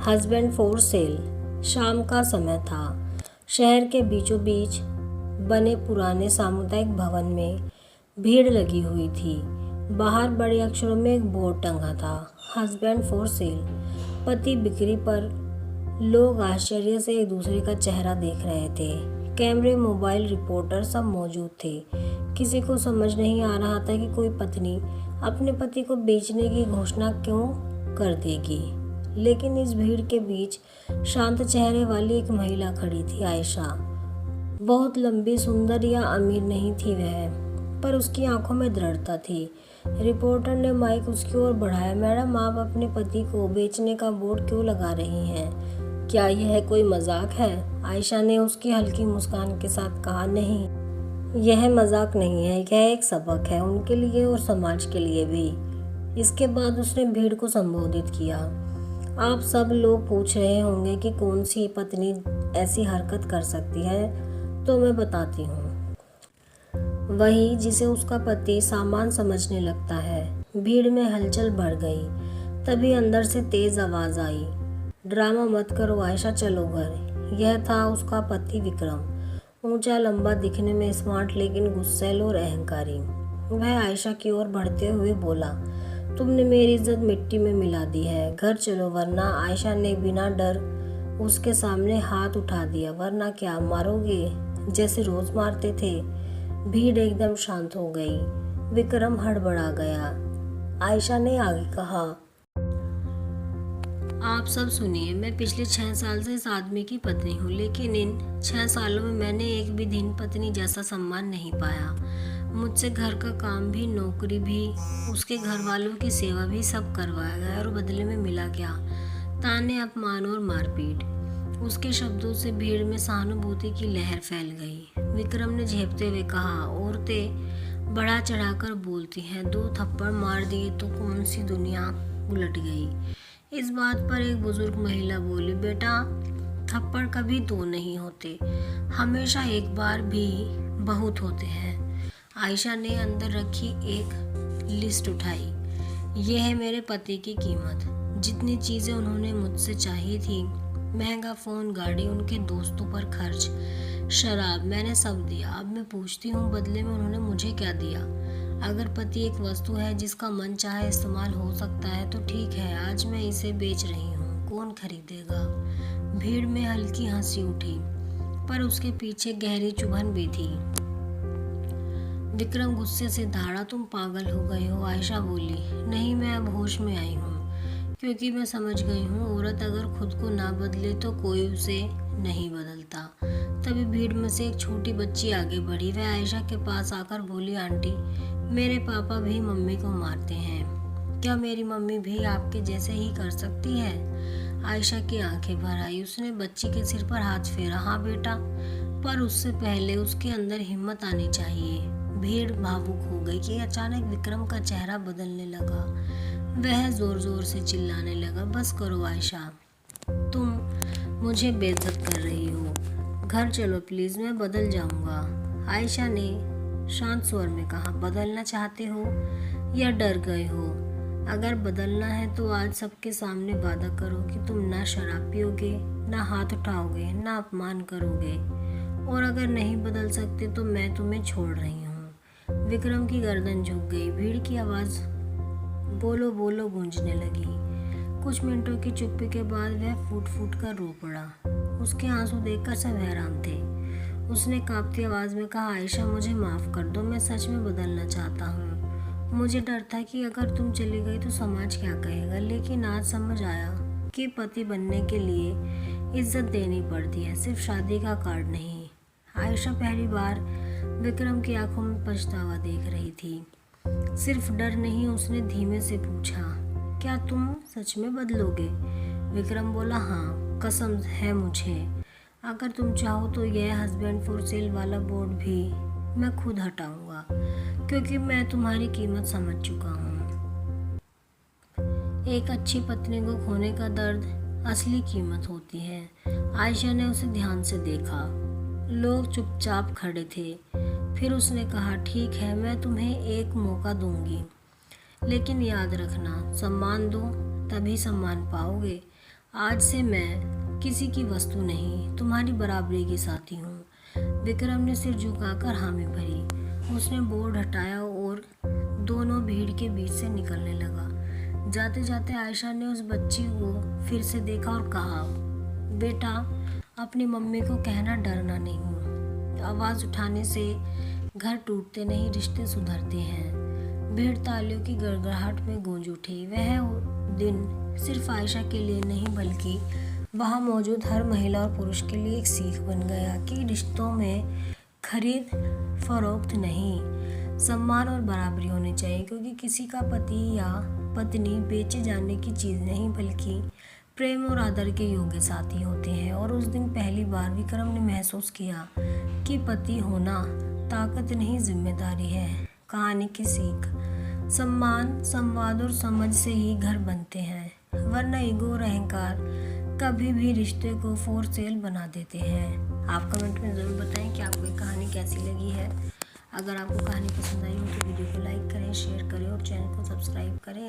Husband for sale. शाम का समय था। शहर के बीचों बीच बने पुराने सामुदायिक भवन में भीड़ लगी हुई थी। बाहर बड़े अक्षरों में एक बोर्ड टंगा था, हस्बैंड फॉर सेल, पति बिक्री पर। लोग आश्चर्य से एक दूसरे का चेहरा देख रहे थे। कैमरे, मोबाइल, रिपोर्टर सब मौजूद थे। किसी को समझ नहीं आ रहा था कि कोई पत्नी अपने पति को बेचने की घोषणा क्यों कर देगी। लेकिन इस भीड़ के बीच शांत चेहरे वाली एक महिला खड़ी थी, आयशा। बहुत लंबी, सुंदर या अमीर नहीं थी वह, पर उसकी आंखों में दृढ़ता थी। रिपोर्टर ने माइक उसकी ओर बढ़ाया। मैडम, आप अपने पति को बेचने का बोर्ड क्यों लगा रही हैं? क्या यह कोई मजाक है? आयशा ने उसकी हल्की मुस्कान के साथ कहा, नहीं, यह मजाक नहीं है, यह एक सबक है, उनके लिए और समाज के लिए भी। इसके बाद उसने भीड़ को संबोधित किया। आप सब लोग पूछ रहे होंगे कि कौन सी पत्नी ऐसी हरकत कर सकती है, तो मैं बताती हूँ। वही जिसे उसका पति सामान समझने लगता है। भीड़ में हलचल बढ़ गई। तभी अंदर से तेज आवाज आई, ड्रामा मत करो आयशा, चलो घर। यह था उसका पति विक्रम। ऊंचा, लंबा, दिखने में स्मार्ट लेकिन गुस्सैल और अहंकारी। वह आयशा की ओर बढ़ते हुए बोला, तुमने मेरी इज्जत मिट्टी में मिला दी है, घर चलो वरना। आयशा ने बिना डर उसके सामने हाथ उठा दिया। वरना क्या, मारोगे जैसे रोज मारते थे? भीड़ एकदम शांत हो गई। विक्रम हड़बड़ा गया। आयशा ने आगे कहा, आप सब सुनिए, मैं पिछले 6 साल से इस आदमी की पत्नी हूँ, लेकिन इन 6 सालों में मैंने एक भी दिन पत्नी जैसा सम्मान नहीं पाया। मुझसे घर का काम भी, नौकरी भी, उसके घर वालों की सेवा भी सब करवाया गया और बदले में मिला क्या? ताने, अपमान और मारपीट। उसके शब्दों से भीड़ में सहानुभूति की लहर फैल गई। विक्रम ने झेपते हुए कहा, औरतें बढ़ा चढ़ाकर बोलती हैं, 2 थप्पड़ मार दिए तो कौन सी दुनिया उलट गई। इस बात पर एक बुजुर्ग महिला बोली, बेटा, थप्पड़ कभी 2 नहीं होते, हमेशा एक बार भी बहुत होते हैं। आयशा ने अंदर रखी एक लिस्ट उठाई। यह है मेरे पति की कीमत, जितनी चीजें उन्होंने मुझसे चाहिए थी, महंगा फोन, गाड़ी, उनके दोस्तों पर खर्च, शराब, मैंने सब दिया। अब मैं पूछती हूँ, बदले में उन्होंने मुझे क्या दिया? अगर पति एक वस्तु है जिसका मन चाहे इस्तेमाल हो सकता है तो ठीक है, आज मैं इसे बेच रही हूँ, कौन खरीदेगा? भीड़ में हल्की हंसी उठी, पर उसके पीछे गहरी चुभन भी थी। विक्रम गुस्से से दहाड़ा, तुम पागल हो गए हो? आयशा बोली, नहीं, मैं अब होश में आई हूँ, क्योंकि मैं समझ गई हूँ, औरत अगर खुद को ना बदले तो कोई उसे नहीं बदलता। तभी भीड़ में से एक छोटी बच्ची आगे बढ़ी। वह आयशा के पास आकर बोली, आंटी, मेरे पापा भी मम्मी को मारते हैं, क्या मेरी मम्मी भी आपके जैसे ही कर सकती है? आयशा की आंखें भर आई। उसने बच्ची के सिर पर हाथ फेरा, हाँ बेटा, पर उससे पहले उसके अंदर हिम्मत आनी चाहिए। भीड़ भावुक हो गई कि अचानक विक्रम का चेहरा बदलने लगा। वह जोर जोर से चिल्लाने लगा, बस करो आयशा, तुम मुझे बेइज्जत कर रही हो, घर चलो प्लीज, मैं बदल जाऊंगा। आयशा ने शांत स्वर में कहा, बदलना चाहते हो या डर गए हो? अगर बदलना है तो आज सबके सामने वादा करो कि तुम ना शराब पियोगे, ना हाथ उठाओगे, ना अपमान करोगे, और अगर नहीं बदल सकते तो मैं तुम्हें छोड़ रही हूँ। विक्रम की गर्दन झुक गई। भीड़ की आवाज बोलो बोलो गूंजने लगी। कुछ मिनटों की चुप्पी के बाद वह फूट फूट कर रो पड़ा। उसके आंसू देखकर सब हैरान थे। उसने कांपती आवाज में कहा, आयशा, मुझे माफ कर दो, मैं सच में बदलना चाहता हूँ। मुझे डर था कि अगर तुम चली गई तो समाज क्या कहेगा, लेकिन आज समझ आया कि पति बनने के लिए इज्जत देनी पड़ती है, सिर्फ शादी का कार्ड नहीं। आयशा पहली बार विक्रम की आंखों में पछतावा देख रही थी, सिर्फ डर नहीं। उसने धीमे से पूछा, क्या तुम सच में बदलोगे? विक्रम बोला, हाँ, कसम है मुझे। अगर तुम चाहो तो यह हस्बैंड फॉर सेल वाला बोर्ड भी मैं खुद हटाऊंगा, क्योंकि मैं तुम्हारी कीमत समझ चुका हूँ। एक अच्छी पत्नी को खोने का दर्द असली कीमत होती है। आयशा ने उसे ध्यान से देखा। लोग चुपचाप खड़े थे। फिर उसने कहा, ठीक है, मैं तुम्हें एक मौका दूंगी, लेकिन याद रखना, सम्मान दो तभी सम्मान पाओगे। आज से मैं किसी की वस्तु नहीं, तुम्हारी बराबरी की साथी हूँ। विक्रम ने सिर झुकाकर हामी भरी। उसने बोर्ड हटाया और दोनों भीड़ के बीच से निकलने लगा। जाते जाते आयशा ने उस बच्ची को फिर से देखा और कहा, बेटा, अपनी मम्मी को कहना डरना नहीं। आवाज़ उठाने से घर टूटते नहीं, रिश्ते सुधरते हैं। भीड़ तालियों की गड़गड़ाहट में गूंज उठी। वह दिन सिर्फ आयशा के लिए नहीं बल्कि वहाँ मौजूद हर महिला और पुरुष के लिए एक सीख बन गया कि रिश्तों में खरीद फरोख्त नहीं, सम्मान और बराबरी होनी चाहिए, क्योंकि किसी का पति या पत्नी बेचे जाने की चीज़ नहीं बल्कि प्रेम और आदर के योग्य साथी होते हैं। और उस दिन पहली बार विक्रम ने महसूस किया कि पति होना ताकत नहीं, जिम्मेदारी है। कहानी की सीख, सम्मान, संवाद और समझ से ही घर बनते हैं, वरना ईगो और अहंकार कभी भी रिश्ते को फॉर सेल बना देते हैं। आप कमेंट में ज़रूर बताएं कि आपको ये कहानी कैसी लगी है। अगर आपको कहानी पसंद आई हो तो वीडियो को लाइक करें, शेयर करें और चैनल को सब्सक्राइब करें।